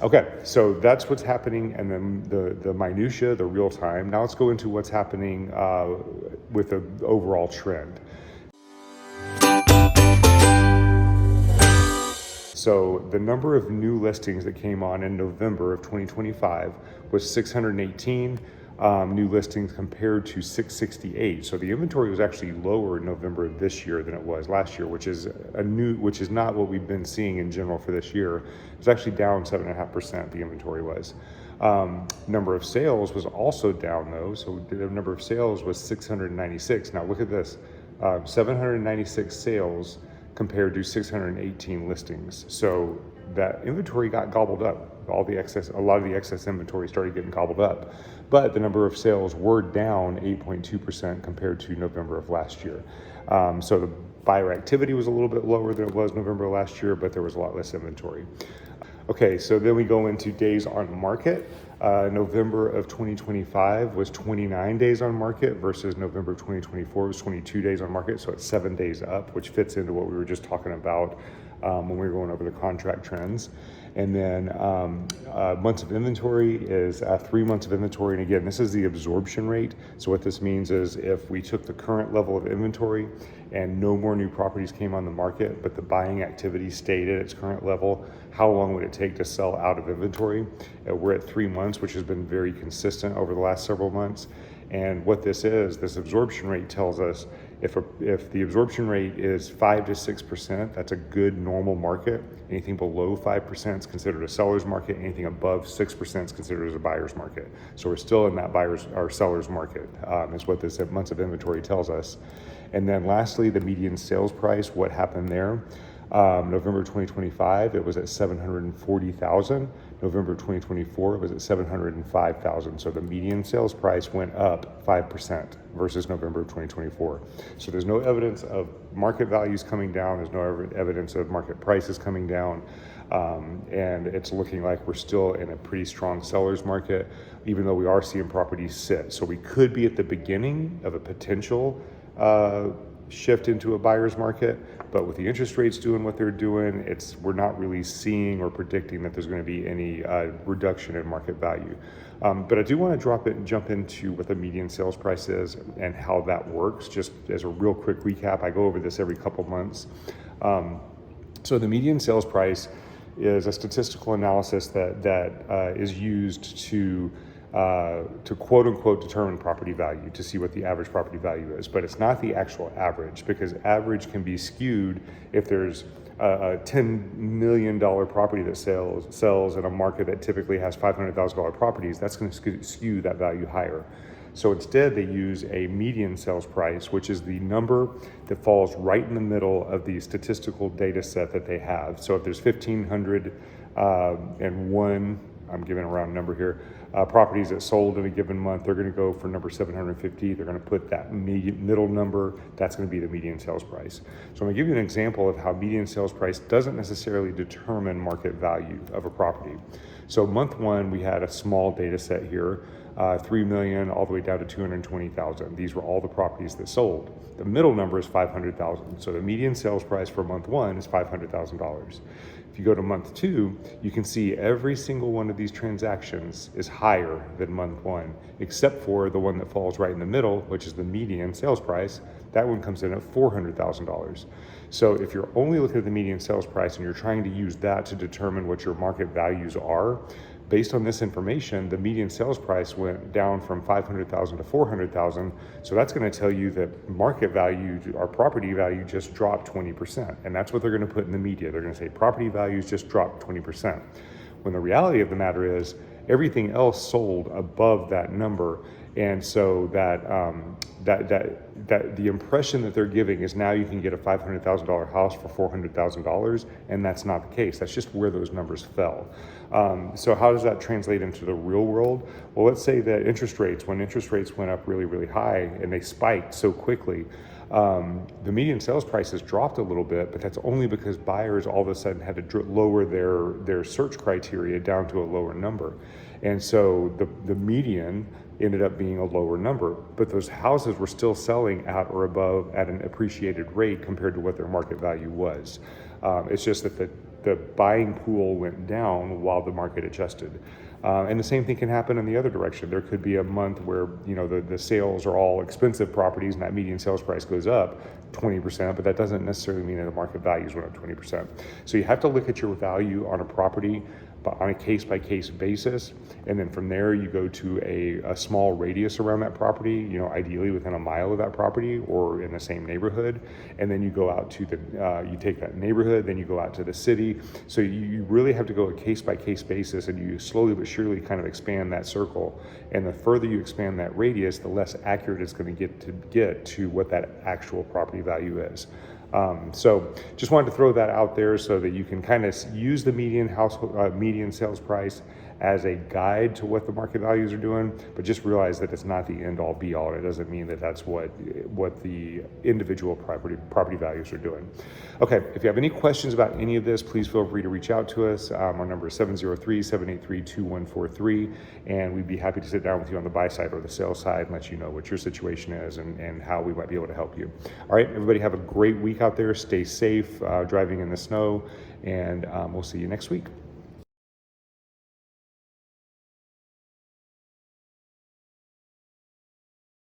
Okay, so that's what's happening, and then the minutia, the real time. Now let's go into what's happening with the overall trend. So the number of new listings that came on in November of 2025 was 618 new listings compared to 668. So the inventory was actually lower in November of this year than it was last year, which is not what we've been seeing in general for this year. It's actually down 7.5%. The inventory was. Number of sales was also down though. So the number of sales was 696. Now look at this, 796 sales compared to 618 listings. So that inventory got gobbled up. A lot of the excess inventory started getting gobbled up. But the number of sales were down 8.2% compared to November of last year. So the buyer activity was a little bit lower than it was November of last year, but there was a lot less inventory. Okay, so then we go into days on market. November of 2025 was 29 days on market versus November of 2024 was 22 days on market. So it's 7 days up, which fits into what we were just talking about when we were going over the contract trends. And then months of inventory is 3 months of inventory. And again, this is the absorption rate. So what this means is if we took the current level of inventory and no more new properties came on the market, but the buying activity stayed at its current level, how long would it take to sell out of inventory? We're at 3 months, which has been very consistent over the last several months. And what this absorption rate tells us if the absorption rate is 5 to 6%, that's a good normal market. Anything below 5% is considered a seller's market. Anything above 6% is considered as a buyer's market. So we're still in that seller's market, is what this months of inventory tells us. And then lastly, the median sales price, what happened there? November 2025, it was at $740,000. November 2024, it was at $705,000. So the median sales price went up 5% versus November of 2024. So there's no evidence of market values coming down. There's no evidence of market prices coming down. And it's looking like we're still in a pretty strong seller's market, even though we are seeing properties sit. So we could be at the beginning of a potential shift into a buyer's market, but with the interest rates doing what they're doing, we're not really seeing or predicting that there's going to be any reduction in market value. But I do want to jump into what the median sales price is and how that works. Just as a real quick recap, I go over this every couple months. So the median sales price is a statistical analysis that is used to quote unquote determine property value, to see what the average property value is. But it's not the actual average, because average can be skewed if there's a $10 million property that sells in a market that typically has $500,000 properties. That's going to skew that value higher. So instead, they use a median sales price, which is the number that falls right in the middle of the statistical data set that they have. So if there's 1,501, I'm giving a round number here, properties that sold in a given month, they're going to go for number 750. They're going to put that middle number, that's going to be the median sales price. So I'm going to give you an example of how median sales price doesn't necessarily determine market value of a property. So month one, we had a small data set here, 3 million all the way down to 220,000. These were all the properties that sold. The middle number is 500,000. So the median sales price for month one is $500,000. If you go to month two, you can see every single one of these transactions is higher than month one, except for the one that falls right in the middle, which is the median sales price. That one comes in at $400,000. So if you're only looking at the median sales price and you're trying to use that to determine what your market values are, based on this information, the median sales price went down from $500,000 to $400,000. So that's going to tell you that market value, our property value, just dropped 20%. And that's what they're going to put in the media. They're going to say property values just dropped 20%. When the reality of the matter is everything else sold above that number. And so that the impression that they're giving is now you can get a $500,000 house for $400,000, and that's not the case. That's just where those numbers fell. So how does that translate into the real world? Well, let's say that when interest rates went up really, really high and they spiked so quickly, the median sales prices dropped a little bit, but that's only because buyers all of a sudden had to lower their search criteria down to a lower number. And so the median ended up being a lower number, but those houses were still selling at or above at an appreciated rate compared to what their market value was. It's just that the buying pool went down while the market adjusted. And the same thing can happen in the other direction. There could be a month where the sales are all expensive properties and that median sales price goes up 20%, but that doesn't necessarily mean that the market values went up 20%. So you have to look at your value on a property but on a case-by-case basis, and then from there you go to a small radius around that property, ideally within a mile of that property or in the same neighborhood, and then you go out to you take that neighborhood, then you go out to the city. So you really have to go a case-by-case basis, and you slowly but surely kind of expand that circle, and the further you expand that radius, the less accurate it's going to get to what that actual property value is. So just wanted to throw that out there so that you can kind of use the median sales price as a guide to what the market values are doing, but just realize that it's not the end all be all. It doesn't mean that that's what the individual property values are doing. Okay, if you have any questions about any of this, please feel free to reach out to us. Our number is 703-783-2143, and we'd be happy to sit down with you on the buy side or the sell side and let you know what your situation is and how we might be able to help you. All right, everybody have a great week out there. Stay safe driving in the snow, and we'll see you next week.